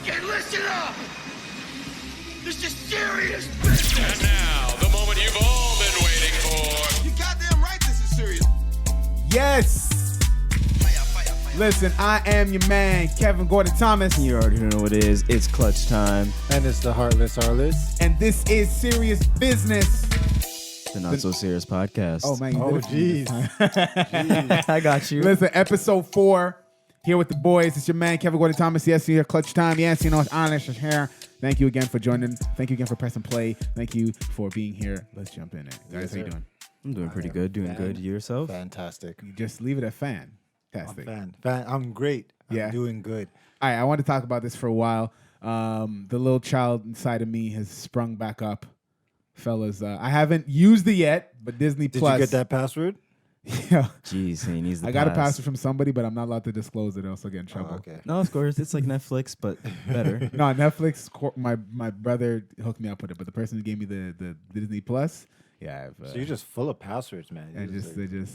Okay, listen up! This is serious business! And now, the moment you've all been waiting for. You goddamn right this is serious. Yes! Listen, I am your man, Kevin Gordon-Thomas. You already know what it is. It's clutch time. And it's the Heartless Arliss. And this is Serious Business. The Not So Serious podcast. Oh, man. Oh, jeez. I got you. Listen, episode 4, here with the boys. It's your man, Kevin Gordon-Thomas. Yes, you're here, clutch time. Yes, you know, it's honest is here. Thank you again for joining. Thank you again for pressing play. Thank you for being here. Let's jump in it. Guys, how you doing? I'm doing pretty good. Doing good. You yourself? Fantastic. You just leave it at fan. Fantastic. I'm great. Yeah. I'm doing good. All right, I want to talk about this for a while. The little child inside of me has sprung back up. Fellas, I haven't used it yet, but Disney Did Plus. you get that password? Yeah. Jeez, he needs the I got a pass. password from somebody, but I'm not allowed to disclose it, else I'll get in trouble. Oh, okay. No, of course. It's like Netflix, but better. No, Netflix, my brother hooked me up with it, but the person who gave me the Disney Plus, yeah. So you're just full of passwords, man.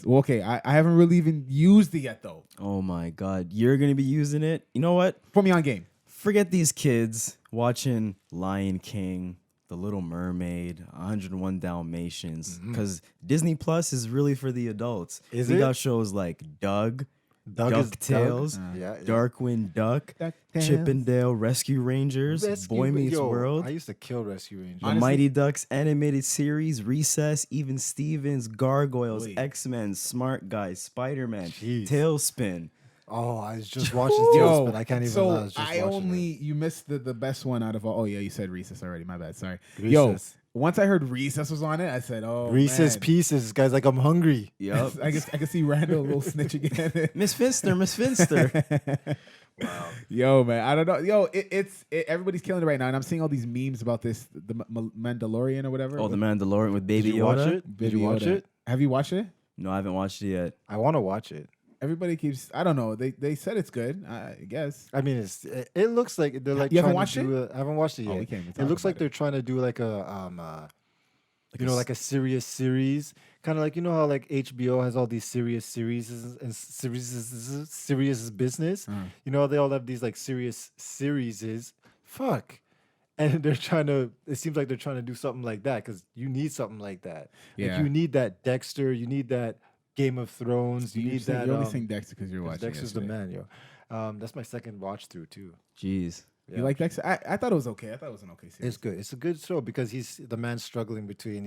Well, okay, I haven't really even used it yet, though. Oh, my God. You're going to be using it? You know what? Put me on game. Forget these kids watching Lion King, The Little Mermaid, 101 Dalmatians, because Disney Plus is really for the adults. Is we it? got shows like Doug is DuckTales, Doug? Yeah. Darkwing Duck, DuckTales. Chippendale Rescue Rangers, Boy Meets World, I used to kill Rescue Rangers. The Mighty Ducks animated series, Recess, Even Stevens, Gargoyles, Wait. X-Men, Smart Guys, Spider-Man, Jeez. Tailspin. Oh, I was just watching Yo, this, but I can't even so lie. I was just watching you missed the best one out of all. Oh, yeah, you said Recess already. My bad. Sorry. Recess. Yo, once I heard Recess was on it, I said, oh, Reese's man. Pieces. Guy's like, I'm hungry. Yep. I can see Randall a little snitch again. Miss Finster. Wow. Yo, man, I don't know. Yo, everybody's killing it right now, and I'm seeing all these memes about this, the Mandalorian or whatever. Oh, The Mandalorian with Baby Did you Yoda. watch it? Baby Did you watch Yoda. it? Have you watched it? No, I haven't watched it yet. I want to watch it. Everybody keeps. I don't know. They said it's good. I guess. I mean, it looks like they're like. You haven't trying watched to do I haven't watched it yet. Oh, we can't even It talk looks like about they're trying to do like a like a serious series, kind of like how like HBO has all these serious series and serious business. You know, they all have these like serious series. Fuck. And they're trying to. It seems like they're trying to do something like that because you need something like that. Yeah. Like you need that Dexter. You need that Game of Thrones. You need that. You're only saying Dexter because you're watching. Dexter's the yesterday. man, yo. That's my second watch through too. Jeez. Yeah. You like Dexter? I thought it was okay. I thought it was an okay series. It's good. It's a good show because he's the man struggling between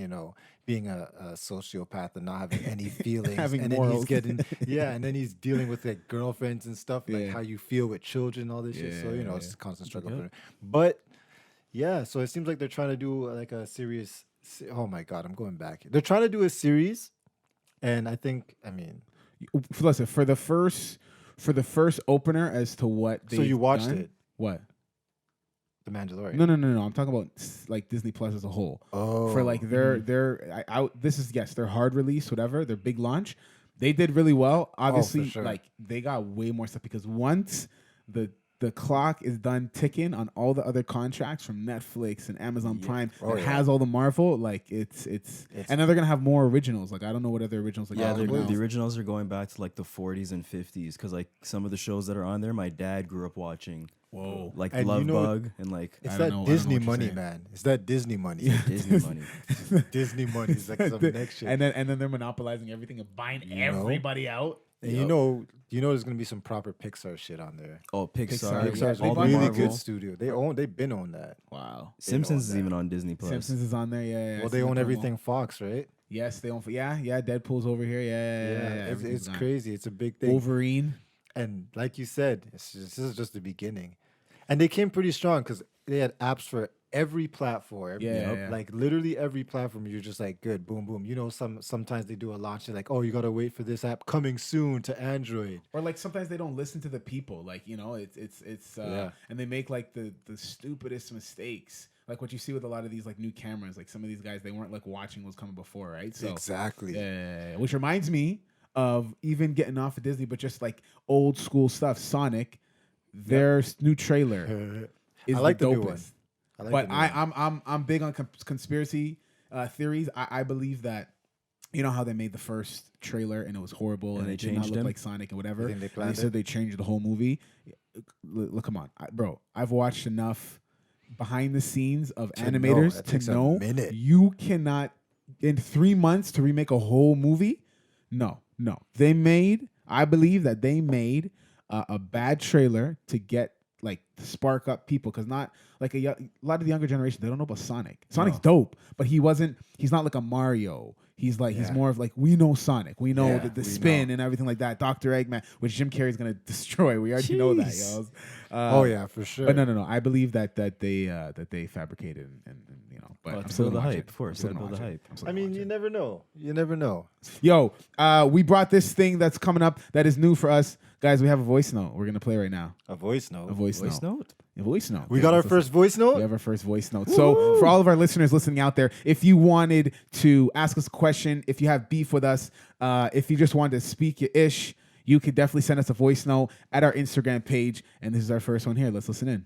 being a sociopath and not having any feelings, Having and morals. then he's getting and then he's dealing with like girlfriends and stuff, like Yeah. how you feel with children, all this shit. So Yeah, it's a constant struggle Yep. for him. But yeah, so it seems like they're trying to do like a serious. Oh my god, I'm going back. They're trying to do a series, and I mean. Listen, for the first opener as to what they. So you watched it? What? The Mandalorian. No. I'm talking about like Disney Plus as a whole. Oh. For like their this is their hard release, whatever, their big launch. They did really well. Obviously, sure. like they got way more stuff because once the clock is done ticking on all the other contracts from Netflix and Amazon Prime that has all the Marvel, like it's and then they're gonna have more originals. Like I don't know what other originals like. Yeah, are now. the originals are going back to like the 40s and 50s because like some of the shows that are on there, my dad grew up watching. Whoa. Like And Love you know- Bug and like It's I that don't know- I don't know Disney what you're money, saying. man. It's that Disney money. Disney money. Disney money is like some next shit. And then they're monopolizing everything and buying everybody out. And you know there's gonna be some proper Pixar shit on there. Oh, Pixar. Pixar. Pixar's they a bought really Marvel. good studio. They've been on that. Wow. Simpsons own is even on Disney Plus. Simpsons is on there. Yeah. Well, they own everything Fox, right? Yes, they own. Yeah. Deadpool's over here. Yeah. It's everything's on. crazy. It's a big thing. Wolverine. And like you said, this is just the beginning. And they came pretty strong because they had apps for every platform. Yeah. Like literally every platform. You're just like, good, boom, boom. You know, sometimes they do a launch. They're like, oh, you gotta wait for this app coming soon to Android. Or like sometimes they don't listen to the people. Like it's and they make like the stupidest mistakes. Like what you see with a lot of these like new cameras. Like some of these guys, they weren't like watching what's coming before, right? So Exactly. yeah. Which reminds me of even getting off of Disney, but just like old school stuff. Sonic, their new trailer is I like the dopest. new one. I like But the new one. I'm big on conspiracy theories. I believe that you know how they made the first trailer and it was horrible and they it did not changed look him? like Sonic and whatever. You think they And planned they said it? they changed the whole movie. Look, come on, bro. I've watched enough behind the scenes of To know. animators That to takes a know minute. you cannot in 3 months to remake a whole movie. No. I believe that they made a bad trailer to get like to spark up people because not like a lot of the younger generation, they don't know about Sonic. Sonic's dope, but he's not like a Mario. He's more of like, we know Sonic. We know Yeah, the we spin know. and everything like that. Dr. Eggman, which Jim Carrey's going to destroy. We already know that, Jeez. yo. Oh yeah, for sure. But no. I believe that they fabricated and you know. But Oh, I'm to still build gonna the watch hype, it. of course, I'm still gotta gonna build the watch it. hype. I'm still I gonna mean, watch you it. never know. You never know. Yo, we brought this thing that's coming up that is new for us, guys. We have a voice note. We're gonna play right now. A voice note. A voice Voice note. note. A voice note. We Yeah, got our let's first voice We note. have our first voice note. So for all of our listeners listening out there, if you wanted to ask us a question, if you have beef with us, if you just wanted to speak your ish, you could definitely send us a voice note at our Instagram page. And this is our first one here. Let's listen in.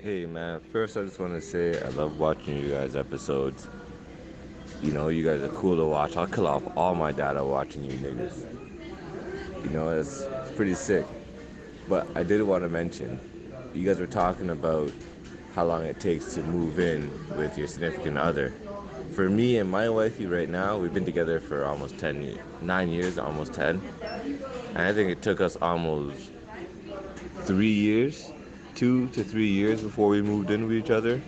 Hey man, first I just want to say I love watching you guys' episodes. You know, you guys are cool to watch. I'll kill off all my data watching you niggas. You know, it's pretty sick. But I did want to mention, you guys were talking about how long it takes to move in with your significant other. For me and my wifey right now, we've been together for almost 9 years, almost 10. And I think it took us almost 3 years, 2 to 3 years before we moved in with each other.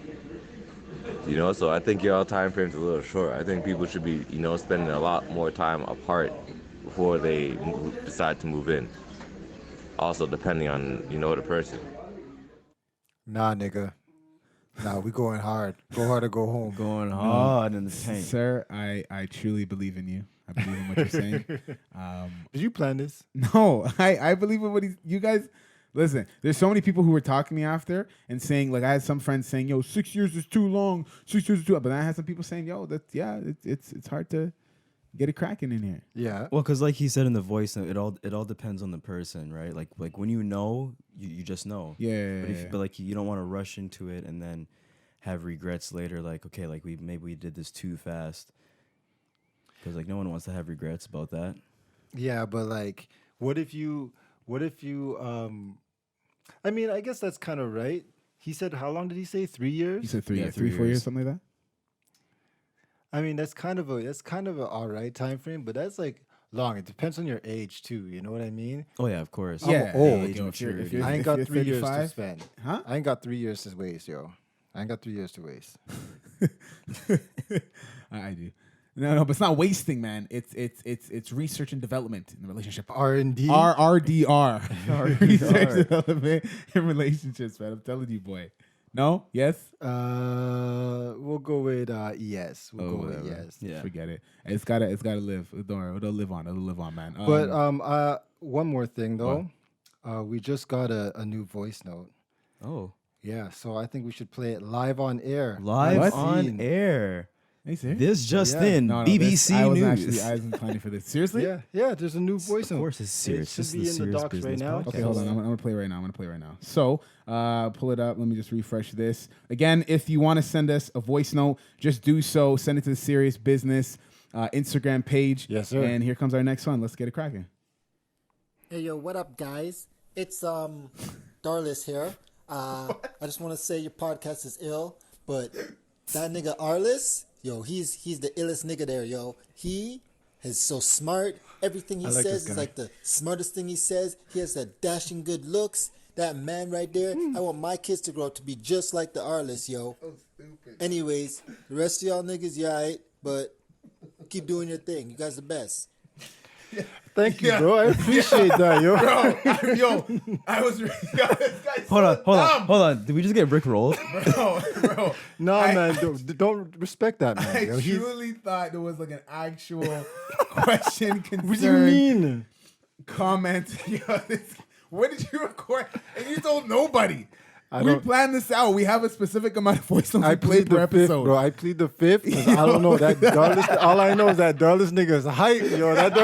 You know, so I think y'all time frame's a little short. I think people should be, you know, spending a lot more time apart before they decide to move in. Also, depending on, you know, the person. Nah, nigga. Nah, we going hard. Go hard or go home. Going hard in the tank. Sir, I truly believe in you. I believe in what you're saying. Did you plan this? No, I believe in what you guys. Listen, there's so many people who were talking to me after and saying, like, I had some friends saying, yo, 6 years is too long. 6 years is too long. But then I had some people saying, yo, it's hard to get it cracking in here. Yeah. Well, because like he said in the voice note, it all depends on the person, right? Like when you know, you just know. Yeah. But like you don't want to rush into it and then have regrets later. Like, okay, like maybe we did this too fast. Because like no one wants to have regrets about that. Yeah, but like, what if you I mean, I guess that's kind of right. He said, how long did he say? 3 years? You said 3 Yeah, years, 3 4 years, years. something like that? I mean, that's kind of a all right time frame, but that's like long. It depends on your age too. You know what I mean? Oh yeah, of course. Yeah. I'm old. Age, Yo, if you're- if maturity. you're- I ain't if got you're 3 years to 35, spend. Huh? I ain't got 3 years to waste, yo. I ain't got 3 years to waste. I do. No, but it's not wasting, man. It's research and development in the relationship. R&D. RDR. Research development in relationships, man. I'm telling you, boy. No? Yes? We'll go with yes. We'll go with whatever. yes. Yeah. Forget it. It's gotta live. Don't worry. It'll live on. It'll live on, man. But one more thing though. We just got a new voice note. Oh, Yeah, so I think we should play it live on air. live What? on Scene. air. Are you serious? This just Yeah. in, No, BBC I News. wasn't planning for this. Seriously? Yeah, there's a new voice note. Of course, it's serious. It should This be is the in the Serious docs right Business now. podcast. Okay, hold on. I'm gonna play right now. So, pull it up. Let me just refresh this. Again, if you want to send us a voice note, just do so. Send it to the Serious Business Instagram page. Yes, sir. And here comes our next one. Let's get it cracking. Hey yo, what up, guys? It's Darlis here. I just want to say your podcast is ill, but that nigga Arliss, yo, he's the illest nigga there, yo. He is so smart. Everything he I like says this is guy. like the smartest thing he says. He has that dashing good looks. That man right there. I want my kids to grow up to be just like the Arliss, yo. Anyways, the rest of y'all niggas, you alright, but keep doing your thing. You guys the best. Thank you, bro. I appreciate that, yo. Yo, I was. This guy's Hold on. Did we just get Rick rolled? bro. No, man, don't respect that, man. I Yo. He's- truly thought there was like an actual question, concern, What do you mean? comment. Yo, where did you record? And you told nobody. We don't- planned this out. We have a specific amount of voice notes I we played plead per the fifth, episode. bro. I plead the fifth. 'Cause I don't know that Darlis. All I know is that Darlis nigga is hype, yo. That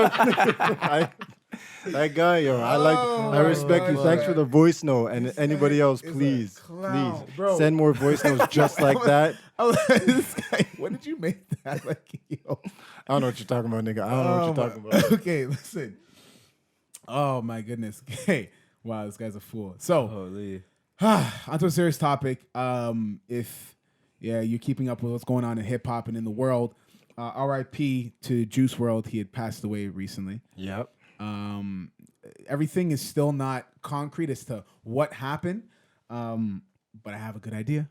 that guy, yo. I respect you. God. Thanks for the voice note. And anybody else, is a please, clown, please bro. send more voice notes just like that. This guy, what did you make that? Like, yo. I don't know what you're talking about, nigga. I don't know what you're talking about. Okay, listen. Oh my goodness. Okay. Wow, this guy's a fool. So, Holy. onto a serious topic. If you're keeping up with what's going on in hip hop and in the world, R.I.P. to Juice WRLD. He had passed away recently. Yep. Everything is still not concrete as to what happened, but I have a good idea.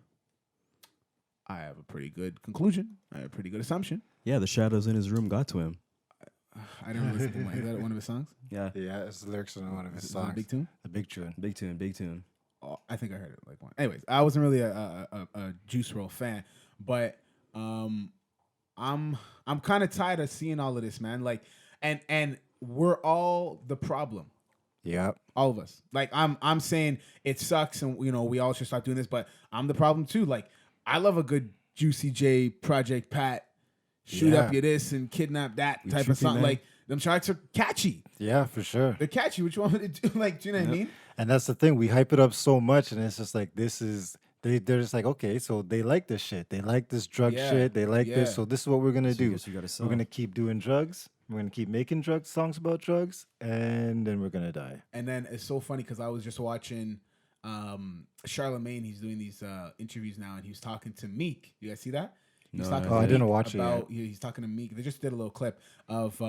I have a pretty good conclusion. I have a pretty good assumption. Yeah, the shadows in his room got to him. I didn't listen to him. Is that one of his songs? Yeah. Yeah, it's the lyrics on one of his Is it a songs. big tune? The big tune. Big tune, big tune. Oh, I think I heard it like one. Anyways, I wasn't really a Juice WRLD fan, but I'm kind of tired of seeing all of this, man. Like, and we're all the problem. Yep. All of us. Like, I'm saying it sucks, and we all should stop doing this. But I'm the problem too. Like, I love a good Juicy J, Project Pat, shoot up your this and kidnap that type of song. man. Like, them tracks are catchy. Yeah, for sure. They're catchy. What you want me to do? Like, do you know what I mean? And that's the thing. We hype it up so much, and it's just like they're just like, okay, so they like this shit. They like this drug shit. They like this. So this is what we're gonna do. guess you gotta sell. We're gonna keep doing drugs. We're gonna keep making songs about drugs, and then we're gonna die. And then it's so funny because I was just watching Charlemagne. He's doing these interviews now, and he was talking to Meek. You guys see that? He's No, talking no, to I didn't Meek watch it about, He's talking to Meek. They just did a little clip of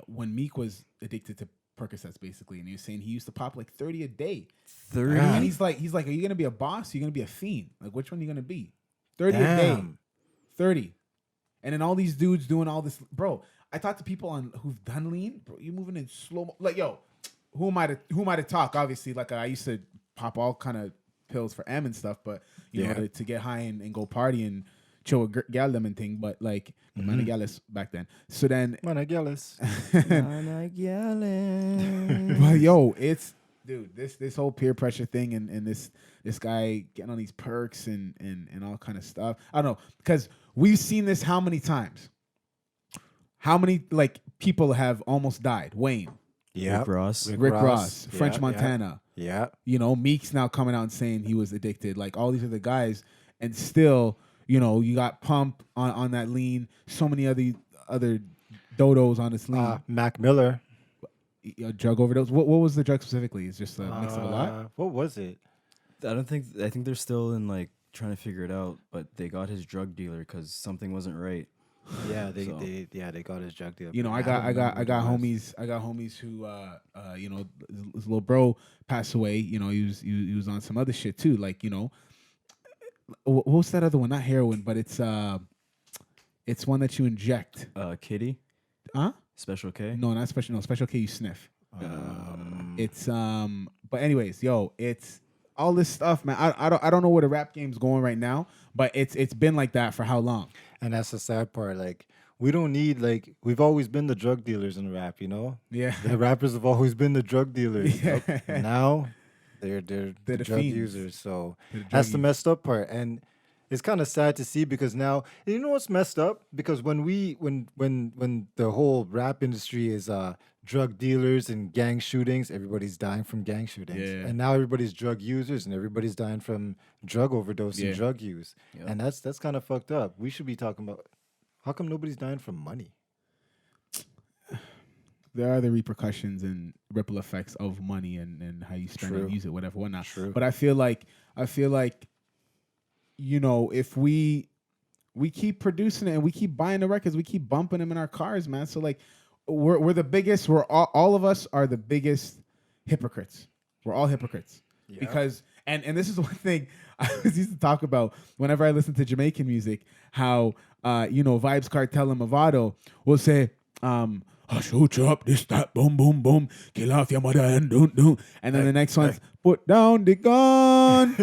when Meek was addicted to Percocets, basically, and he was saying he used to pop like 30 a day. 30? And he's like, are you gonna be a boss? Or are you gonna be a fiend? Like, which one are you gonna be? 30 a day, Damn. 30. And then all these dudes doing all this, bro. I talked to people who've done lean, bro. You moving in slow, like, yo, who am I to talk? Obviously, like, I used to pop all kind of pills for M and stuff, but you know, to get high and go party and chill with gal them and thing. But like, man, gallus back then. So then, Man, I jealous. but yo, it's dude, this whole peer pressure thing and this guy getting on these perks and all kind of stuff. I don't know, because we've seen this how many times? How many like people have almost died? Wayne, Yeah. Rick Ross. Rick Ross, Yeah, French yeah. Montana. Yeah. You know, Meek's now coming out and saying he was addicted. Like all these other guys, and still, you know, you got Pump on that lean. So many other dodos on this lean. Mac Miller. A drug overdose. What was the drug specifically? It's just a mix of a lot. What was it? I think they're still in like trying to figure it out, but they got his drug dealer because something wasn't right. Yeah, So- they got his drug deal. You know, I got homies who you know, his little bro passed away. You know, he was on some other shit too. Like, you know, what was that other one? Not heroin, but it's one that you inject. Kitty, Huh? Special K. No, not special. No, Special K you sniff. It's But anyways, yo, it's all this stuff, man. I don't know where the rap game's going right now, but it's been like that for how long? And that's the sad part. Like, we don't need, like, we've always been the drug dealers in rap, you know? Yeah. The rappers have always been the drug dealers. Yeah. Now they're the the drug fiends. users. So They're the that's the druggies. messed up part. And it's kind of sad to see because now, you know what's messed up? Because when the whole rap industry is drug dealers and gang shootings, everybody's dying from gang shootings. Yeah. And now everybody's drug users and everybody's dying from drug overdose Yeah. and drug use. Yep. And that's kind of fucked up. We should be talking about how come nobody's dying from money? There are the repercussions and ripple effects of money and how you spend True. and use it, whatever, whatnot. True. But I feel like, you know, if we keep producing it and we keep buying the records, we keep bumping them in our cars, man. So like, we're the biggest. We're all of us are the biggest hypocrites. We're all hypocrites because and this is one thing I used to talk about whenever I listen to Jamaican music. How you know, Vibes Cartel and Movado will say, "I shoot you up, this that, boom boom boom, kill off your mother and don't." And then the next one's put down the gun.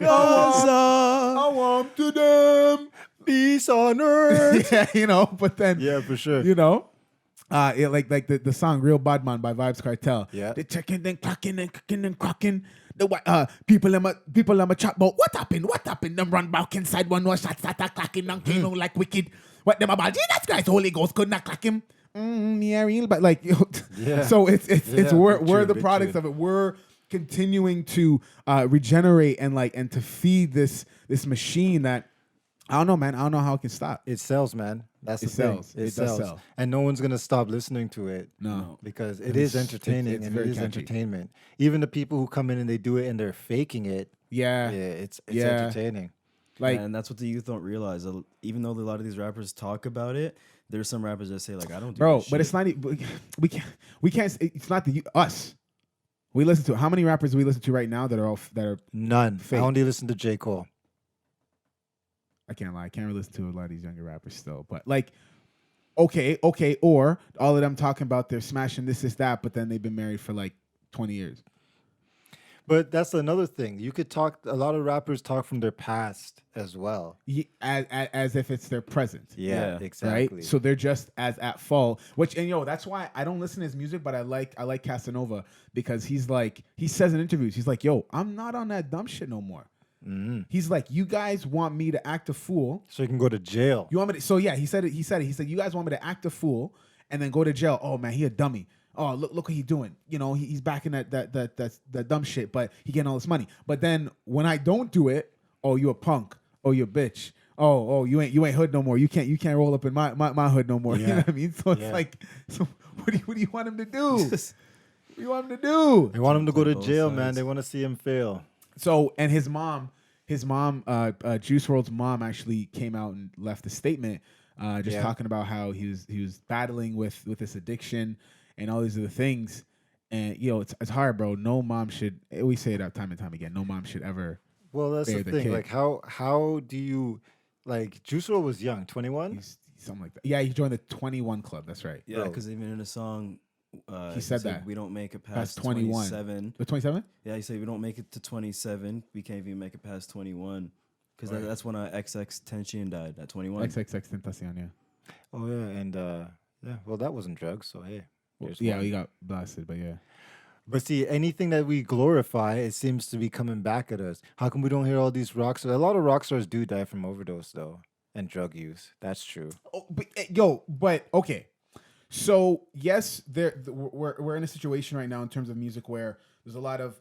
I want to them Peace on earth. yeah, you know. But then Yeah, for sure. you know. Like the song "Real Bad Man" by Vibes Cartel. Yeah. The checking and clacking and cooking and cracking. The people I'm a chat about what happened. Them run back inside one more shot, start clacking and clean like wicked. What them about? Jesus Christ, Holy Ghost could not clack him. Yeah, real, but like, you know, Yeah. So it's Yeah, we're big tune, the big products tune. of it. We're continuing to regenerate and to feed this machine that I don't know, man. I don't know how it can stop. It sells, man. That's It the sells. thing. It does sell. And no one's gonna stop listening to it. No. because it is entertaining it's and very it is catchy. entertainment. Even the people who come in and they do it and they're faking it. Yeah. It's Yeah. entertaining. Like, and that's what the youth don't realize. Even though a lot of these rappers talk about it, there's some rappers that say like, "I don't do bro, this but shit." it's not. We can't. It's not us. We listen to how many rappers do we listen to right now that are None. Fake. I only listen to J. Cole. I can't lie. I can't really listen to a lot of these younger rappers still. But like, okay, or all of them talking about they're smashing this, that, but then they've been married for like 20 years. But that's another thing. You could talk. A lot of rappers talk from their past as well. As if it's their present. Yeah, exactly. Right? So they're just as at fault. Which, and that's why I don't listen to his music, but I like Casanova because he says in interviews, he's like, yo, I'm not on that dumb shit no more. Mm-hmm. He's like, you guys want me to act a fool. So you can go to jail. You want me to, so yeah, he said, you guys want me to act a fool and then go to jail. Oh man, he a dummy. Oh, look what he's doing. He's back in that dumb shit, but he getting all this money. But then when I don't do it, oh, you a punk. Oh, you a bitch. Oh, you ain't hood no more. You can't roll up in my hood no more. Yeah. You know what I mean? So it's like, so what do you want him to do? What do you want him to do? They want him to go to Both jail, sides. man. They want to see him fail. So, and his mom, Juice WRLD's mom actually came out and left a statement, talking about how he was battling with this addiction and all these other things. And it's hard, bro. No mom should. We say it time and time again. No mom should ever. Well, that's the the thing. kid. Like, how do you, like, Juice WRLD was young, 21. He's something like that. Yeah, he joined the 21 Club. That's right. Yeah, Bro. because even in the song, He said that. we don't make it Past past 21. 27. The 27. Yeah, he said we don't make it to 27. We can't even make it past 21. Because Right. that's when XX Tenshin died at 21. XXX Tentacion. Yeah. Oh yeah, and well, that wasn't drugs, so hey. there's Yeah, one. he got blasted, but yeah. But see, anything that we glorify, it seems to be coming back at us. How come we don't hear all these rock stars? A lot of rock stars do die from overdose, though, and drug use. That's true. Oh, but okay. So yes, we're in a situation right now in terms of music where there's a lot of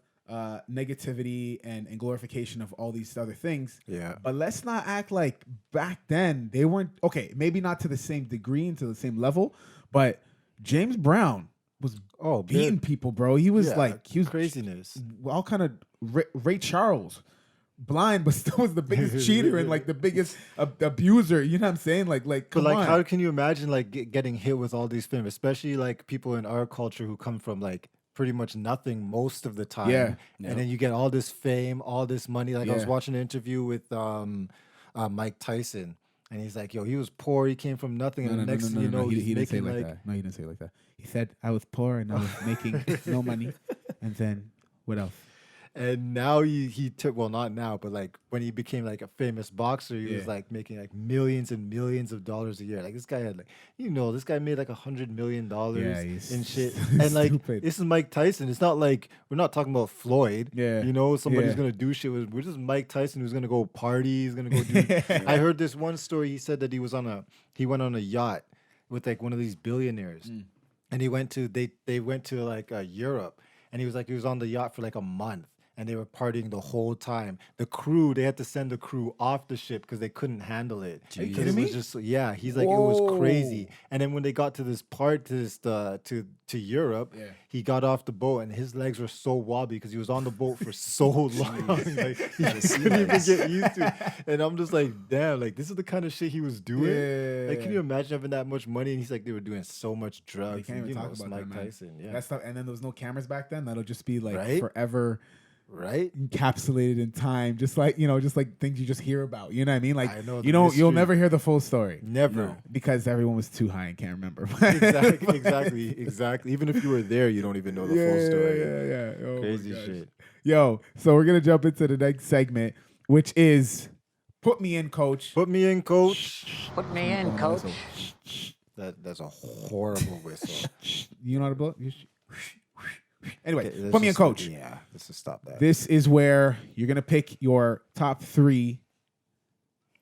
negativity and glorification of all these other things. Yeah. But let's not act like back then they weren't okay. Maybe not to the same degree and to the same level, but James Brown was beating people, bro. He was he was craziness. All kind of Ray Charles. Blind, but still was the biggest cheater and like the biggest abuser. You know what I'm saying? Like, come But like, on. how can you imagine like getting hit with all these films, especially like people in our culture who come from like pretty much nothing most of the time. Yeah. And then you get all this fame, all this money. Like I was Yeah. watching an interview with Mike Tyson, and he's like, "Yo, he was poor. He came from nothing, and the next thing you know, he he's didn't say it making like that. No, he didn't say it like that. He said, I was poor and I was making no money. And then what else? And now he took, well, not now, but like when he became like a famous boxer, he was Yeah. like making like millions and millions of dollars a year. Like this guy had like, this guy made like $100 million Yeah, he's and shit. And like, stupid. this is Mike Tyson. It's not like, we're not talking about Floyd. Yeah. Somebody's Yeah. going to do shit with, we're just Mike Tyson who's going to go party. He's going to go do, I heard this one story. He said that he went on a yacht with like one of these billionaires. And they went to like Europe, and he was on the yacht for like a month, and they were partying the whole time. The crew, they had to send the crew off the ship because they couldn't handle it. Are you Because kidding it me? was just he's like, it was crazy. Whoa. And then when they got to this part to Europe, Yeah. he got off the boat and his legs were so wobbly because he was on the boat for so long. Like he couldn't even get used to it. And I'm just like, damn, like this is the kind of shit he was doing. Like, can you imagine having that much money? And he's like, they were doing so much They drugs. can't And, even talk it's about Mike that, man. Tyson. Yeah. That stuff, and then there was no cameras back then. That'll just be like Right? forever Right? encapsulated in time, just like things you just hear about. You know what I mean? Like I know, the you'll mystery. never hear the full story. Never. Because everyone was too high and can't remember. Exactly. Even if you were there, you don't even know the full story. Yeah. Oh my Crazy gosh. shit. Yo, so we're gonna jump into the next segment, which is Put Me In, Coach. Put me in, coach. Put me in, coach. That's a horrible whistle. You know how to blow? Anyway, Okay, let's Put Me In, just- Coach. Yeah, let's just stop that. This is where you're gonna pick your top three.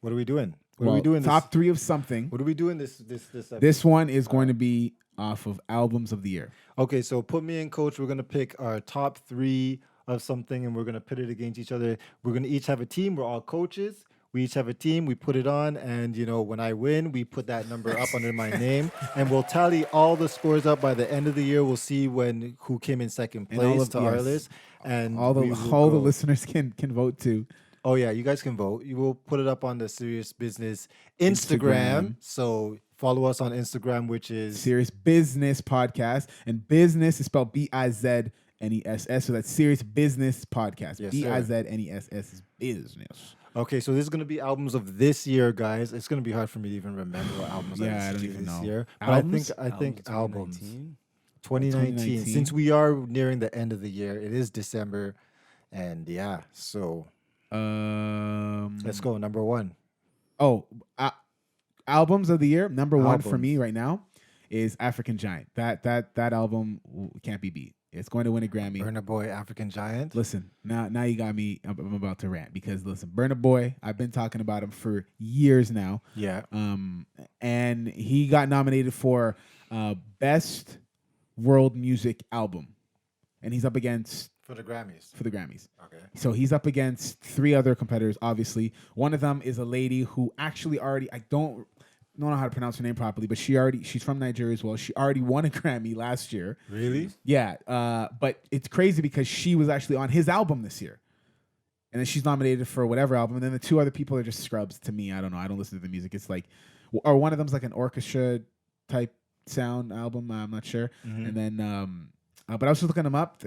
What are we doing? What are we doing? Top three of something. What are we doing this episode? This one is going to be off of albums of the year. Okay, so put me in, coach. We're gonna pick our top three of something, and we're gonna pit it against each other. We're gonna each have a team. We're all coaches. We each have a team. We put it on, and when I win, we put that number up under my name, and we'll tally all the scores up by the end of the year. We'll see who came in second And all place of- to yes. our list, and all the we will all the go. listeners can vote too. Oh yeah, you guys can vote. You will put it up on the Serious Business Instagram. So follow us on Instagram, which is Serious Business Podcast, and business is spelled Bizness. So that's Serious Business Podcast. Yes, sir. Bizness is business. Okay, so this is gonna be albums of this year, guys. It's gonna be hard for me to even remember what albums Yeah, I I listened don't to even this know. year. But Albums? I think albums. 2019? 2019. Since we are nearing the end of the year, it is December, and yeah, so let's go. Number one. Albums of the year. Number one for Albums. me right now is African Giant. That album can't be beat. It's going to win a Grammy. Burna Boy, African Giant. Listen, now you got me. I'm about to rant because listen, Burna Boy. I've been talking about him for years now. Yeah. And he got nominated for Best World Music Album, and he's up against For the Grammys. Okay. Okay. So he's up against 3 other competitors. Obviously, one of them is a lady who actually already I don't know how to pronounce her name properly, but she's from Nigeria as well. She already won a Grammy last year. Really? Yeah. But it's crazy because she was actually on his album this year. And then she's nominated for whatever album. And then the 2 other people are just scrubs to me. I don't know. I don't listen to the music. It's like, or one of them's like an orchestra type sound album. I'm not sure. And then, but I was just looking him up.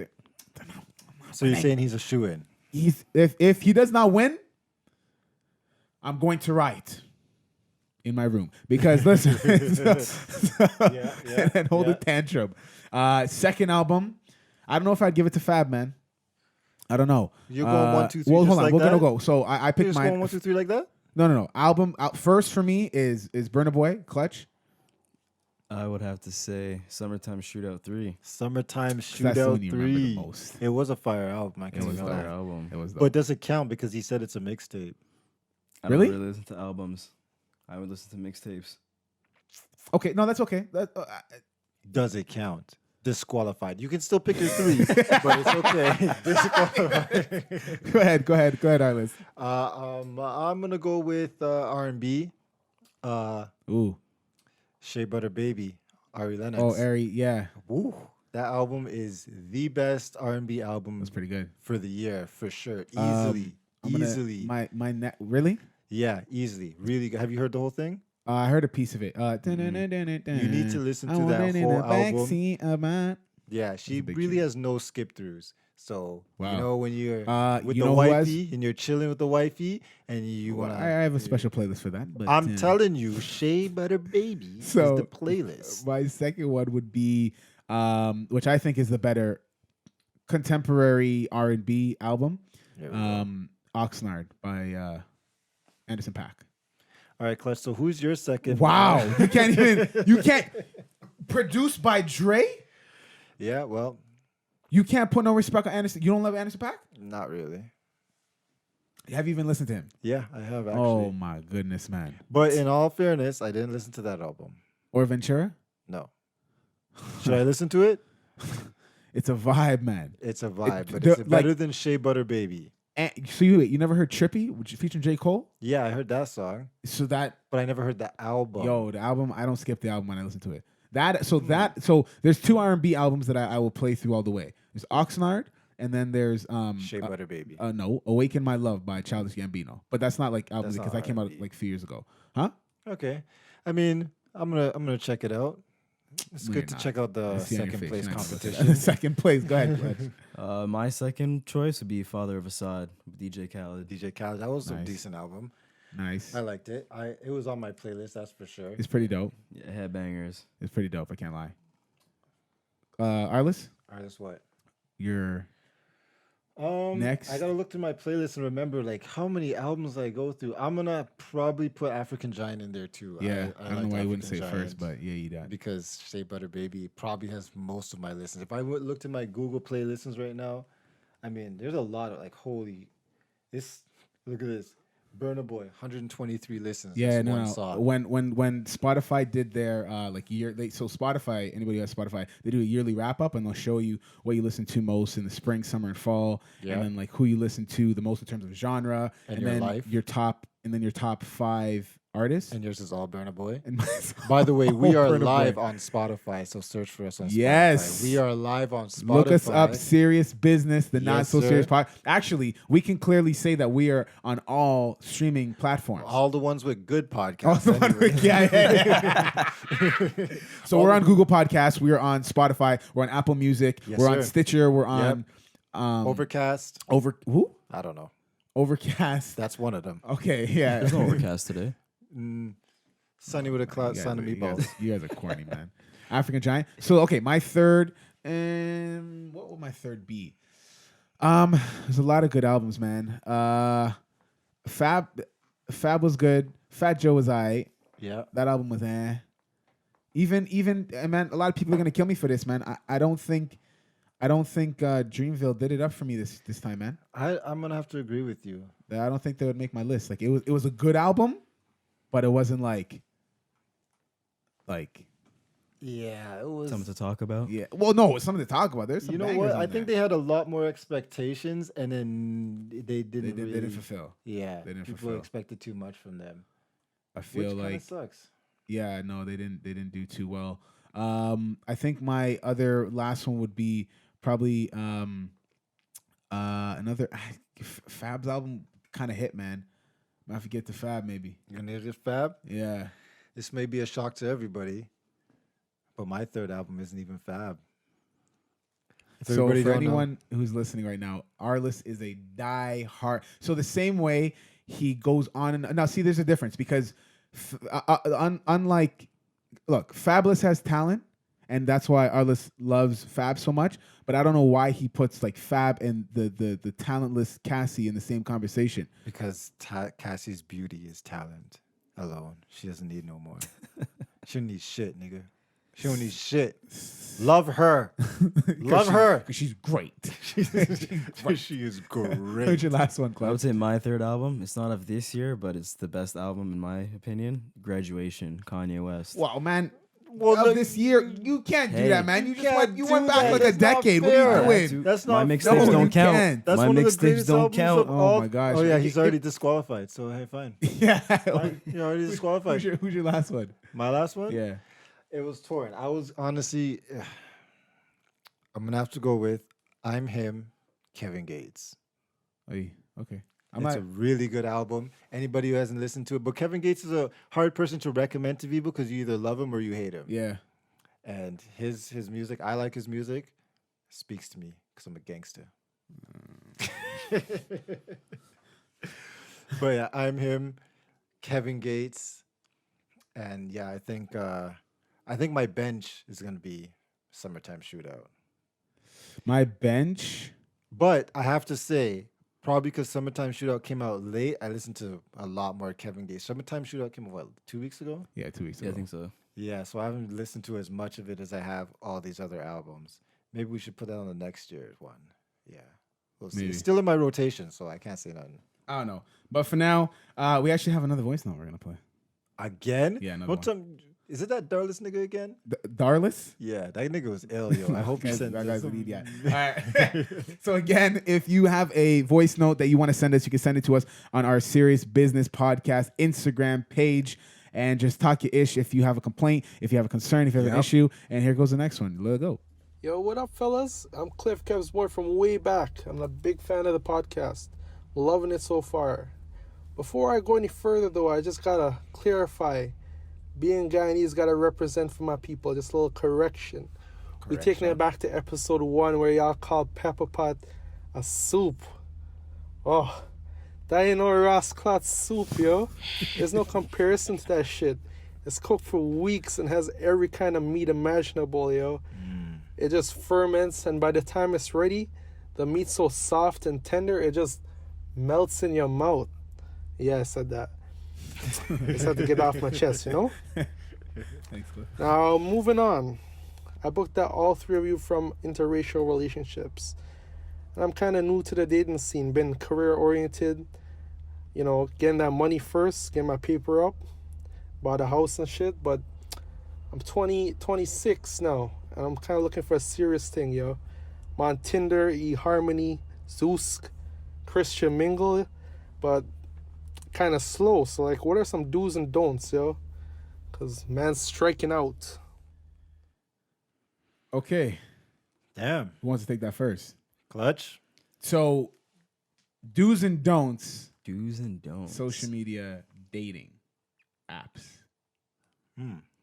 So you're saying he's a shoo-in? If he does not win, I'm going to write in my room because listen, and hold a tantrum. Second album, I don't know if I'd give it to Fab, man. I don't know. You're going 1, 2, 3. Well, just hold on. like We're that? gonna go. So I You're picked just mine. going 1, 2, 3 like that? No. Album first for me is Burna Boy, Clutch. I would have to say Summertime Shootout 3. Summertime That's the one Shootout you remember the 3. most. It was a fire album. I It can was tell their that. album. It was But does it count because he said it's a mixtape? I Really? don't really listen to albums. I would listen to mixtapes. okay. No, that's okay. Does it count? Disqualified. You can still pick your 3, but it's okay. Disqualified. Go ahead, Arliss. I'm gonna go with R&B. Ooh. Shea Butter Baby, Ari Lennox. Oh, Ari. Yeah, Woo. That album is the best R&B album that's pretty good. for the year, for sure. I'm gonna- Easily. Really? Yeah, easily. Really good. Have you heard the whole thing? I heard a piece of it. You You need to listen to that whole album. Yeah, she a big really tune. has no skip throughs. So Wow. when you're with you the know who has- wifey and you're chilling with the wifey and you Well, wanna, I have a special playlist for that. But I'm telling you, Shea Butter Baby So, is the playlist. my second one would be, which I think is the better contemporary R&B album, There we go. Oxnard by Anderson .Paak. All right, Clutch. So who's your second? Wow, you can't produced by Dre. Yeah, well, You can't put no respect on Anderson. You don't love Anderson .Paak? not really. Have you even listened to him? Yeah, I have actually. Oh my goodness, man. But in all fairness, I didn't listen to that album. Or Ventura? No. Should I listen to it? It's a vibe, man. It's a vibe, but the- it's better than Shea Butter Baby. And, so you never heard Trippy, which featuring J. Cole? Yeah, I heard that song, So that but I never heard the album. the album, I don't skip the album when I listen to it. So there's 2 R&B albums that I will play through all the way. There's Oxnard, and then there's Shea Butter Baby. no, Awaken My Love by Childish Gambino. But that's not like album That's because not that came out R&B. like a few years ago. Huh? Okay, I mean, I'm gonna check it out. It's No, good you're to not. check out the I see on your second face, place you're not supposed to- competition. Second place. Go ahead. Glenn. My second choice would be Father of Assad with DJ Khaled. DJ Khaled, that was a Nice. decent album. Nice. I liked it. It was on my playlist, that's for sure. It's pretty dope. Yeah, headbangers. It's pretty dope. I can't lie. Arliss, All right, that's what. you're Next. I gotta look through my playlist and remember like how many albums I go through. I'm gonna probably put African Giant in there too. yeah. I don't like know why you wouldn't say African first, Giant but yeah, you did. because Shea Butter Baby probably has most of my listens. If I looked at my Google Play listens right now, I mean, there's a lot of like holy. This look at this Burna Boy, 123 listens. Yeah, That's no, one no. song. When Spotify did their so Spotify, anybody who has Spotify, they do a yearly wrap up and they'll show you what you listen to most in the spring, summer, and fall, Yeah. and then like who you listen to the most in terms of genre, And and your then life. your top 5 artists. And yours is all Burna Boy. And mine's By the way, we all are Burna Boy. live on Spotify, so search for us on Yes. Spotify. We are live on Spotify. Look us up, Serious Business, the Yes, Not So sir. Serious Pod. Actually, we can clearly say that we are on all streaming platforms. All the ones with good podcasts. Oh, the one anyway. with- yeah. So we're on Google Podcasts. We are on Spotify. We're on Apple Music. Yes, we're on sir. Stitcher. We're on Overcast. I don't know. Overcast. That's one of them. Okay, yeah. There's no overcast today. Sunny with a cloud, You sun and guys meatballs. you guys are corny, man. African Giant. So okay, my third. What would my third be? There's a lot of good albums, man. Fab was good. Fat Joe was alright. Yeah. That album was even man, a lot of people are gonna kill me for this, man. I don't think Dreamville did it up for me this time, man. I'm gonna have to agree with you. I don't think they would make my list. Like it was a good album, but it wasn't like Yeah, it was. Something to talk about. yeah. Well, no, it's something to talk about. There's some You know bangers what? on I think there. they had a lot more expectations, and then they didn't. They really, didn't fulfill. Yeah, They didn't people fulfill. expected too much from them, I which feel kind like of sucks. yeah, no, they didn't do too well. I think my other last one would be probably another Fab's album kind of hit, man. I forget the Fab maybe. You're gonna hear this, Fab? Yeah. This may be a shock to everybody, but my third album isn't even Fab. If So everybody for don't know- anyone who's listening right now, Arliss is a die-hard. So the same way he goes on and now see, there's a difference because unlike, look, Fabulous has talent, and that's why Arliss loves Fab so much. But I don't know why he puts like Fab and the talentless Cassie in the same conversation. because Cassie's beauty is talent alone. She doesn't need no more. She don't need shit, nigga. She don't need shit. Love her. Love her. Because she's great. She is What's great. your last one, I Clive? would say my third album. It's not of this year, but it's the best album in my opinion. Graduation, Kanye West. Wow, man. Well, Of look, this year, you can't do Hey. that, man. You just went, can't went do back that. like a That's not decade. What fair. are you doing? That's My not mixtapes No, you don't count. can't. That's My one of the mixtapes greatest don't albums count. of Oh all. my gosh. Oh yeah, he's already disqualified. So hey, fine. Yeah. You're already disqualified. Who's your last one? My last one. Yeah. It was torn. I was honestly, I'm gonna have to go with I'm Him, Kevin Gates. Okay. It's a really good album. Anybody who hasn't listened to it, but Kevin Gates is a hard person to recommend to people because you either love him or you hate him. Yeah. And his music, I like his music. Speaks to me because I'm a gangster. But yeah, I'm Him, Kevin Gates, and yeah, I think my bench is gonna be Summertime Shootout. My bench. But I have to say, probably because Summertime Shootout came out late, I listened to a lot more Kevin Gates. Summertime Shootout came out, what, 2 weeks ago? Yeah, 2 weeks Yeah, ago. I think so. Yeah, so I haven't listened to as much of it as I have all these other albums. Maybe we should put that on the next year's one. Yeah, we'll see. Maybe. It's still in my rotation, so I can't say nothing. I don't know. But for now, we actually have another voice note we're going to play. Again? Yeah, another What time? Is it that Darless nigga again? Darless? Yeah, that nigga was ill, yo. I hope he sent that us guy's an some- idiot. All right. So again, if you have a voice note that you want to send us, you can send it to us on our Serious Business Podcast Instagram page. And just talk your ish if you have a complaint, if you have a concern, if you have an issue. And here goes the next one. Let it go. Yo, what up, fellas? I'm Cliff Kev's boy from way back. I'm a big fan of the podcast. Loving it so far. Before I go any further, though, I just gotta clarify. Being Guyanese gotta represent for my people. Just a little correction. We're taking it back to episode 1 where y'all called Pepperpot a soup. Oh, that ain't no Rasclot soup, yo. There's no comparison to that shit. It's cooked for weeks and has every kind of meat imaginable, yo. It just ferments, and by the time it's ready, the meat's so soft and tender, it just melts in your mouth. Yeah, I said that. Just had to get off my chest, you know? Thanks, Cliff. Now, moving on. I booked that all 3 of you from interracial relationships. And I'm kind of new to the dating scene, been career-oriented. you know, getting that money first, getting my paper up, bought a house and shit. But I'm 26 now, and I'm kind of looking for a serious thing, yo. I'm on Tinder, eHarmony, Zoosk, Christian Mingle, but kind of slow. So, like, what are some do's and don'ts, yo? Because man's striking out. Okay. Damn. Who wants to take that first? Clutch. So, do's and don'ts. Do's and don'ts. Social media dating apps.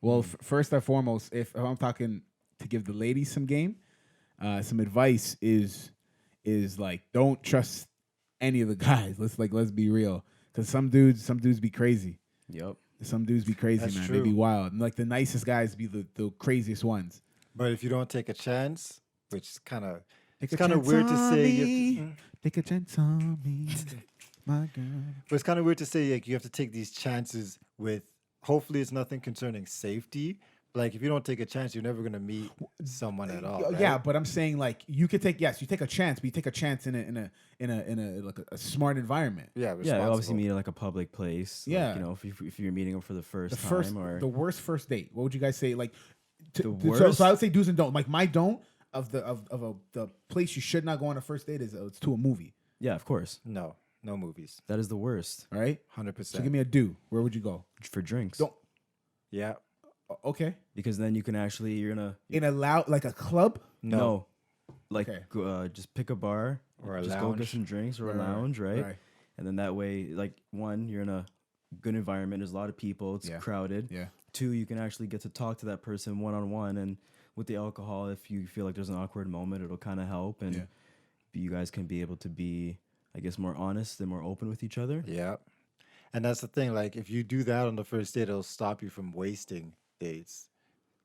Well, first and foremost, if I'm talking to give the ladies some game, some advice is like, don't trust any of the guys. Let's be real, because some dudes be crazy. Yep. Some dudes be crazy, That's man. true. They be wild. And like the nicest guys be the craziest ones. But if you don't take a chance, which is kind of Take it's a kind of chance weird to on say. me. Take a chance on me, my girl. But it's kind of weird to say like you have to take these chances with. Hopefully, it's nothing concerning safety. Like if you don't take a chance, you're never gonna meet someone at all. Right? Yeah, but I'm saying like you take a chance, but you take a chance in a like a smart environment. Yeah, Yeah, obviously responsible. meet at like a public place. Like, Yeah. you know, if you're meeting them for the first The time first, or the worst first date. What would you guys say? Like, The so I would say do's and don'ts. Like my don't of the place you should not go on a first date is it's to a movie. yeah, of course. No movies. That is the worst All right. 100%. So give me a do. Where would you go? for drinks. Don't. Yeah. Okay. Because then you can actually In a loud like a club. no. Like Okay. just pick a bar Or a just go get lounge. some drinks or Right, a right, lounge, right? right. And then that way, like one, you're in a good environment. There's a lot of people. It's Yeah. crowded. Yeah. Two, you can actually get to talk to that person one on one. And with the alcohol, if you feel like there's an awkward moment, it'll kind of help, and Yeah. you guys can be able to be, I guess, more honest and more open with each other. Yeah. And that's the thing. Like, if you do that on the first date, it'll stop you from wasting dates.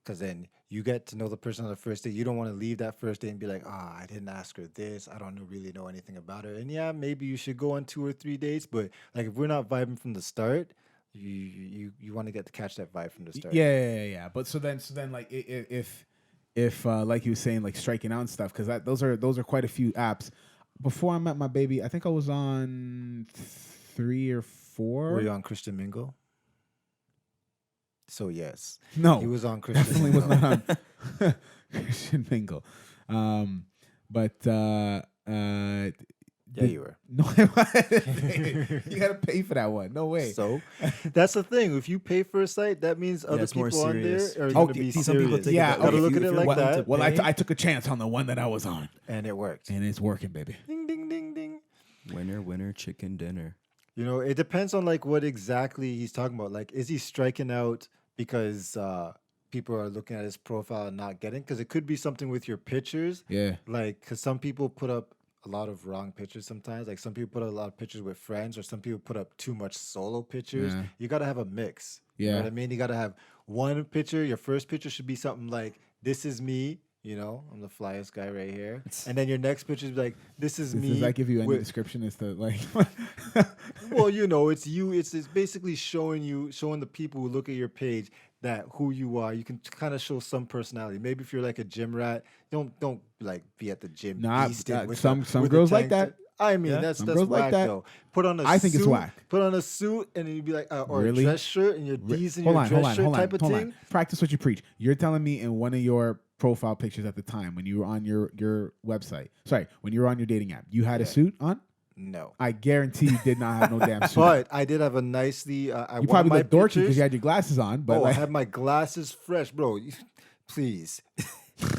Because then you get to know the person on the first date. You don't want to leave that first date and be like, I didn't ask her this. I don't really know anything about her. And yeah, maybe you should go on 2 or 3 dates. But like, if we're not vibing from the start, you want to get to catch that vibe from the start. Yeah. But so then like if like you were saying like striking out and stuff, because those are quite a few apps. Before I met my baby, I think I was on 3 or 4. Were you on Christian Mingle? So yes. No, He was on Christian definitely Mingle. was not on Christian Mingle. But Yeah, you were. No, you gotta pay for that one. No way. So that's the thing. If you pay for a site, that means other it's more people on there serious. are Oh, going to be some people serious. take it Yeah, that okay. Gotta look If at you- it if like you're willing that. Well, pay. I took a chance on the one that I was on, And it worked. and it's working, baby. Ding, ding, ding, ding. Winner, chicken dinner. You know, it depends on like what exactly he's talking about. Like, is he striking out because people are looking at his profile and not getting? Because it could be something with your pictures. Yeah. Like, because some people put up a lot of wrong pictures sometimes. Like, some people put up a lot of pictures with friends, or some people put up too much solo pictures. Yeah. You got to have a mix. You Yeah. know what I mean? You got to have one picture. Your first picture should be something like, this is me. You know, I'm the flyest guy right here. And then your next picture is like, this is me. Does that give you any with- description as to like? Well, you know, it's you. It's basically showing the people who look at your page that who you are. You can kind of show some personality. Maybe if you're like a gym rat, don't like be at the gym. Nah, beasting with some with girls like tank that. top. I mean, Yeah, that's some that's girls like whack that. though. Put on a I think suit, it's whack. Put on a suit and then you'd be like, or Really? a dress shirt and your D's in Hold your on, dress shirt type of hold thing. on. Practice what you preach. You're telling me in one of your profile pictures at the time when you were on your website. Sorry, when you were on your dating app, you had a suit on. No. I guarantee you did not have no damn suit. But I did have a nicely. I you one of probably my looked dorky because pictures- you had your glasses on. But I like, had my glasses fresh, bro. Please.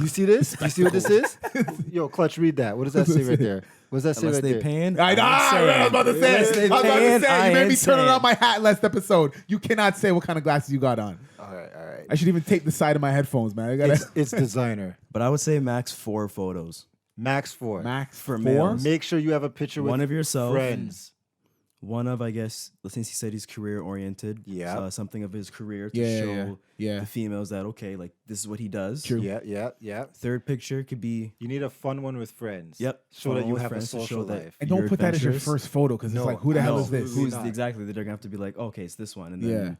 You see this? You see what this is? Yo, Clutch, read that. What does that say right there? What does that say Unless right they there? paying. I was about to say. Unless they I was about to paying, say. I You made ain't me turn saying. on my hat last episode. You cannot say what kind of glasses you got on. All right. I should even tape the side of my headphones, man. I gotta It's designer. But I would say max 4 photos. Max 4. max For 4. males. Make sure you have a picture with One of yourself. friends. One of, I guess, since he said he's career oriented, Yeah. something of his career to Yeah, show yeah. the females that, okay, like this is what he does. True. Yeah. Third picture could be, You need a fun one with friends. Yep. Show Fun that you with have a friends to show social that- life. And don't your put that as your adventures. first photo because No, it's like, who the hell no, is this? who's not. exactly, they're going to have to be like, okay, it's this one. And then, Yeah.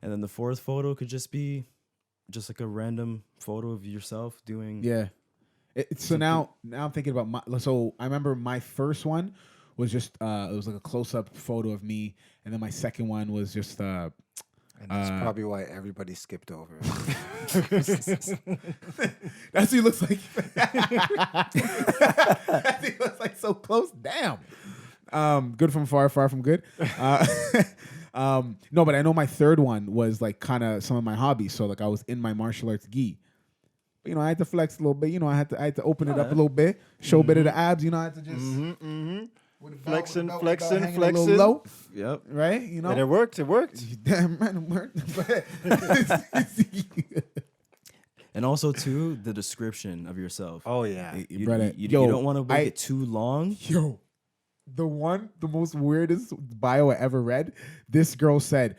and then the fourth photo could just be just like a random photo of yourself doing. Yeah. So now I'm thinking about so I remember my first one was just it was like a close up photo of me, and then my second one was just And that's probably why everybody skipped over it. that's what he looks like. That's what he looks like so close. Damn. Good from far, far from good. No, but I know my third one was like kind of some of my hobbies. So like I was in my martial arts gi. But, I had to flex a little bit. I had to open it up a little bit, show a bit of the abs. I had to just with the belt, Flexing, with the flexing, belt hanging a little flexing. low, Yep. right? And it worked. It worked. Damn right, it worked. And also too, the description of yourself. Oh yeah. You, Brother, you yo, don't want to make I- it too long. Yo, the most weirdest bio I ever read. This girl said,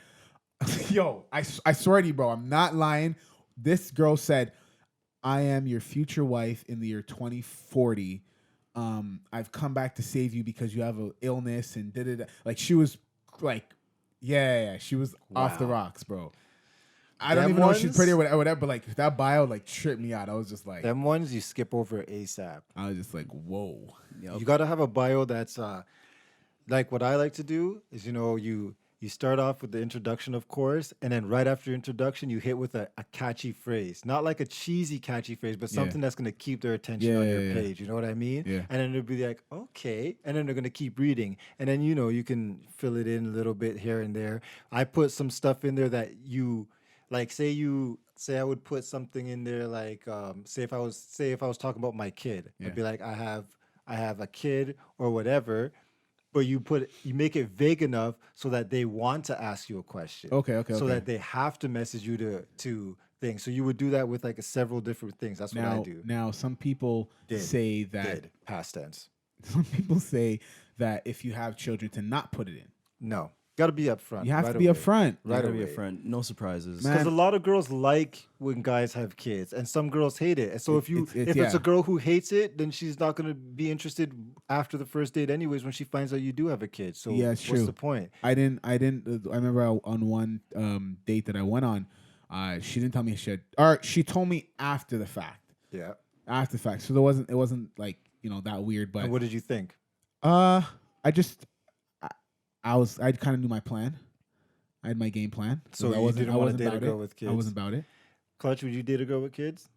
"Yo, I swear to you, bro, I'm not lying." This girl said, "I am your future wife in the year 2040. I've come back to save you because you have an illness and da. Like she was like, yeah, she was off the rocks, bro. I don't Them even know if she's ones- pretty or whatever, but like that bio like tripped me out. I was just like, Them ones you skip over ASAP. I was just like, whoa. You got to have a bio that's like what I like to do is you start off with the introduction, of course, and then right after introduction, you hit with a catchy phrase. Not like a cheesy catchy phrase, but something that's going to keep their attention on your page. You know what I mean? Yeah. And then it'll be like, okay. And then they're going to keep reading. And then, you can fill it in a little bit here and there. I put some stuff in there that you, like, say I would put something in there like, say if I was talking about my kid, I'd be like, I have a kid or whatever. But you make it vague enough so that they want to ask you a question. Okay. So that they have to message you to things. So you would do that with like several different things. That's what I do. Now, some people say that past tense. some people say that if you have children to not put it in. No, got to be upfront. You have right to be away. upfront. Right Gotta be away. upfront. No surprises. Man. Because a lot of girls like when guys have kids, and some girls hate it. And so if it's a girl who hates it, then she's not going to be interested after the first date, anyways. When she finds out you do have a kid, so Yeah, it's what's true. the point? I remember on one date that I went on, she didn't tell me she told me after the fact. Yeah. After the fact. So it wasn't like, that weird, but And what did you think? I kind of knew my plan. I had my game plan. So I you didn't want to date a about girl it. with kids? I wasn't about it. Clutch, would you date a girl with kids?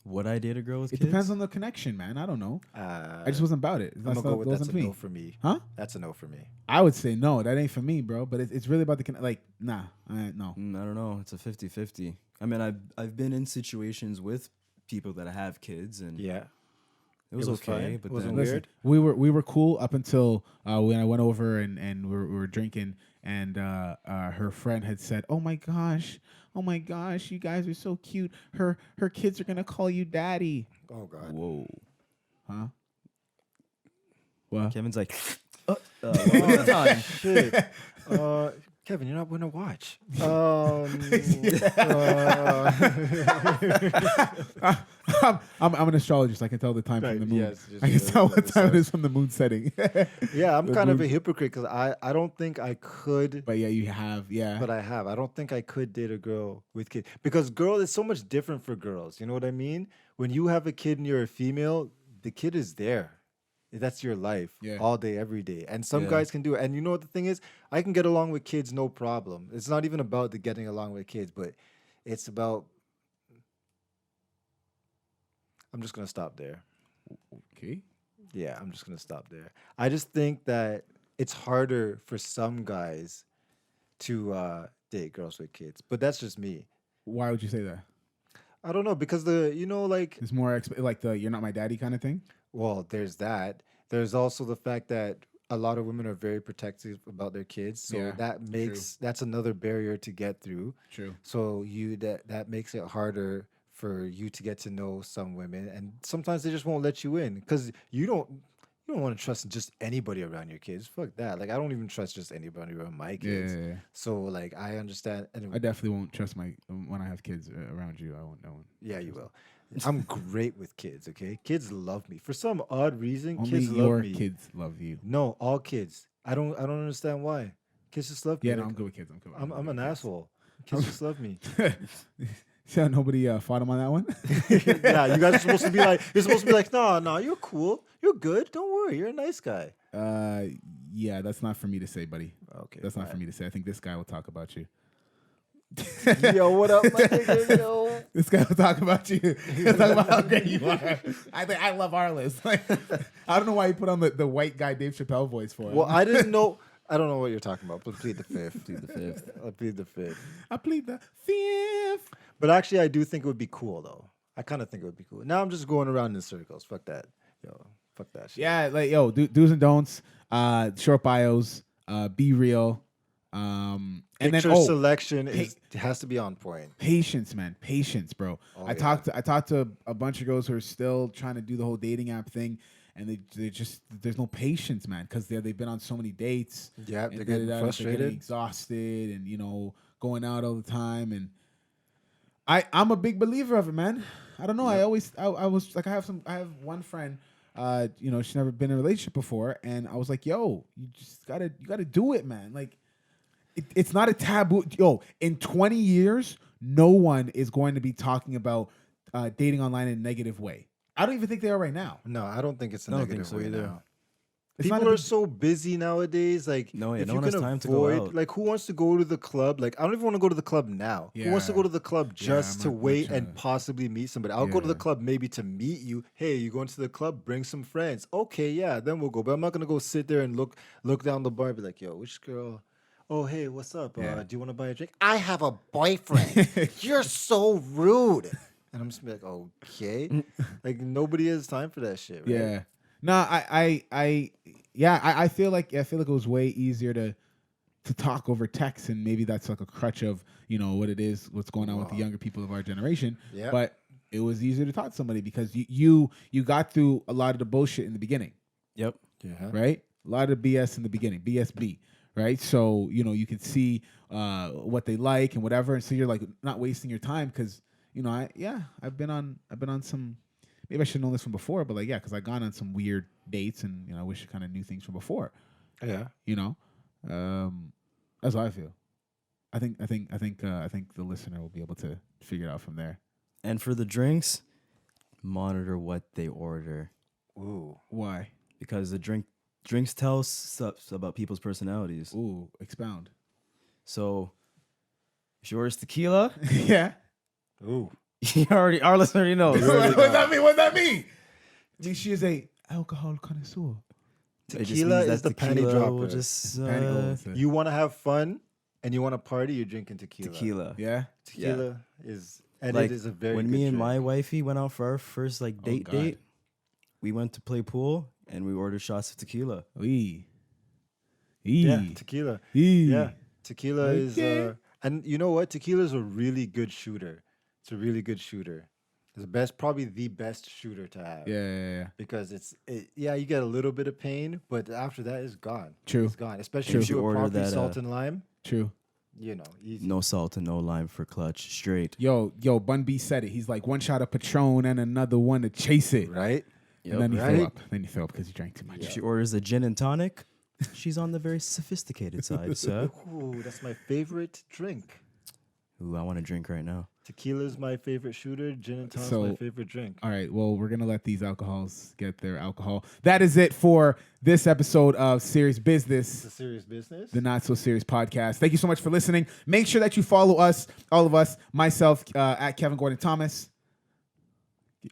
Would I date a girl with It kids? depends on the connection, man. I don't know. I just wasn't about it. I'm gonna go with that's wasn't a for me. no for me. Huh? That's a no for me. I would say no. That ain't for me, bro. But it's really about the no. I don't know. It's a 50-50. I mean, I've been in situations with people that have kids, and Yeah. it was was okay. fine. But Wasn't then weird. We were cool up until when I went over and we were drinking, and her friend had said, oh my gosh, you guys are so cute. Her kids are gonna call you daddy. Oh God. whoa, Huh? What? Kevin's like, one more time. Shit. Kevin, you're not going to watch. I'm an astrologist. I can tell the time from the moon. yes, just I can the- tell the what time it is from the moon setting. Yeah, I'm The kind of moon- a hypocrite because I don't think I could, But yeah, you have but I have. I don't think I could date a girl with kids because girl is so much different for girls. You know what I mean? When you have a kid and you're a female, the kid is there. That's your life all day, every day. And some guys can do it. And you know what the thing is? I can get along with kids, no problem. It's not even about the getting along with kids, but it's about. I'm just going to stop there. Okay. Yeah, I'm just going to stop there. I just think that it's harder for some guys to date girls with kids. But that's just me. Why would you say that? I don't know, because It's more like the "you're not my daddy" kind of thing. well, there's that. There's also the fact that a lot of women are very protective about their kids. So Yeah, that's another barrier to get through. True. So that makes it harder for you to get to know some women, and sometimes they just won't let you in because you don't want to trust just anybody around your kids. Fuck that. Like I don't even trust just anybody around my kids. Yeah. So like I understand. And I definitely won't trust when I have kids around you. I won't know. yeah, you will. I'm great with kids. Okay, kids love me for some odd reason. Only Kids your love me. kids love you. No, all kids. I don't understand why. Kids just love me. Yeah, no, Like, I'm good with kids. I'm good. I'm an asshole. Kids just love me. So nobody fought him on that one. Yeah, you guys are supposed to be like, no, you're cool, you're good, don't worry, you're a nice guy. Yeah, that's not for me to say, buddy. Okay, That's not for me to say. I think this guy will talk about you. Yo, what up, my nigga? Yo. This guy will talk about you. He'll talk about how great you are. I love Arliss. Like, I don't know why you put on the white guy Dave Chappelle voice for it. Well, I didn't know. I don't know what you're talking about, but plead the fifth. Plead the fifth. I plead the fifth. I plead the fifth. But actually, I do think it would be cool, though. I kind of think it would be cool. Now I'm just going around in circles. Fuck that. Yo, fuck that shit. Yeah, like, yo, do's and don'ts, short bios, be real. And Picture then selection has to be on point. Patience, man. Patience, bro. Oh, I talked to a bunch of girls who are still trying to do the whole dating app thing, and they just there's no patience, man, because they've been on so many dates. Yeah, and they're getting frustrated, they're getting exhausted, and going out all the time. And I'm a big believer of it, man. I don't know. I was like, I have one friend. She's never been in a relationship before, and I was like, yo, you gotta do it, man. Like. It's not a taboo. Yo, in 20 years, no one is going to be talking about dating online in a negative way. I don't even think they are right now. No, I don't think it's a negative way either. now. People are so busy nowadays. Like, no one can has time to go out. Like, who wants to go to the club? Like, I don't even want to go to the club now. Yeah. Who wants to go to the club just to wait and to- possibly meet somebody? I'll go to the club maybe to meet you. Hey, you going to the club? Bring some friends. Okay, yeah, then we'll go. But I'm not gonna go sit there and look down the bar and be like, yo, which girl? Oh, hey, what's up? Do you want to buy a drink? I have a boyfriend. You're so rude. And I'm just like, okay. Like, nobody has time for that shit, right? Yeah. No, I feel like it was way easier to talk over text, and maybe that's like a crutch of what it is, what's going on with the younger people of our generation. Yeah. But it was easier to talk to somebody because you got through a lot of the bullshit in the beginning. Yep. Yeah. Right? A lot of the BS in the beginning, BSB. Right, so you can see what they like and whatever, and so you're like not wasting your time because I've been on some. Maybe I should have known this from before, but because I've gone on some weird dates, and I wish I kind of knew things from before. Yeah, that's how I feel. I think the listener will be able to figure it out from there. And for the drinks, monitor what they order. Ooh, why? Because the drinks tell stuff about people's personalities. Ooh, expound. So, if she orders tequila, yeah. Ooh, our listener already knows. What does that mean? What does that mean? She is a alcohol connoisseur. tequila is the panty dropper. Just, you want to have fun and you want to party, you're drinking tequila. Tequila. Yeah. Tequila is, and like, it is a very when good me and drink. my wifey went out for our first date, we went to play pool and we ordered shots of tequila. Yeah, tequila. Yeah, tequila is, and you know what? Tequila is a really good shooter. It's a really good shooter. It's probably the best shooter to have. Yeah. Because you get a little bit of pain, but after that, it's gone. True. It's gone. Especially if you order order that, salt and lime. True. Easy. No salt and no lime for clutch. Straight. Yo, Bun B said it. He's like, one shot of Patron and another one to chase it. Right? And then you throw up. Then you throw up because you drank too much. If she orders a gin and tonic, she's on the very sophisticated side, sir. Ooh, that's my favorite drink. Ooh, I want to drink right now. Tequila's my favorite shooter. Gin and tonic's my favorite drink. All right. Well, we're going to let these alcohols get their alcohol. That is it for this episode of Serious Business. It's a Serious Business. The Not So Serious podcast. Thank you so much for listening. Make sure that you follow us, all of us, myself, at Kevin Gordon Thomas.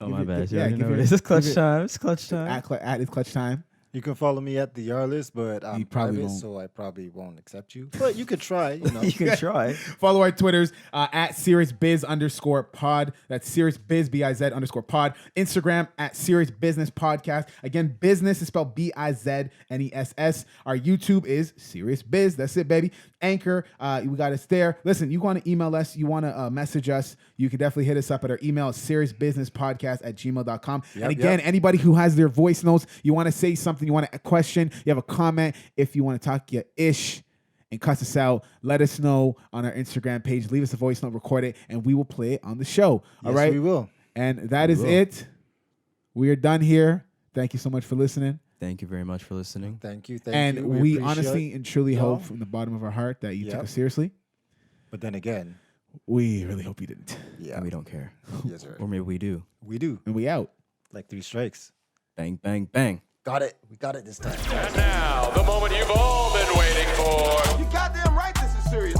Oh, my bad. Yeah, it's clutch time. It's clutch time. At It's Clutch Time. You can follow me at the Yarlist, but I'm probably private, won't. so I probably won't accept you. But you could try, You can try. Follow our Twitters at SeriousBiz_pod. That's SeriousBiz, BIZ_pod. Instagram at Serious Business Podcast. Again, business is spelled BIZNESS. Our YouTube is Serious Biz. That's it, baby. Anchor, we got us there. Listen, you want to email us, you want to message us, you can definitely hit us up at our email, seriousbusinesspodcast@gmail.com. And again, anybody who has their voice notes, you want to say something, you want a question, you have a comment, if you want to talk your ish and cuss us out, let us know on our Instagram page. Leave us a voice note, record it, and we will play it on the show. All right? we will. And that is it. We are done here. Thank you so much for listening. Thank you very much for listening. Thank you. And we honestly and truly y'all. hope from the bottom of our heart that you took Yep. us seriously. But then again, We really hope you didn't. Yeah. And we don't care. Yes, sir. Or maybe we do. We do. And we out. Like 3 strikes. Bang, bang, bang. Got it. We got it this time. And now, the moment you've all been waiting for. You goddamn right this is serious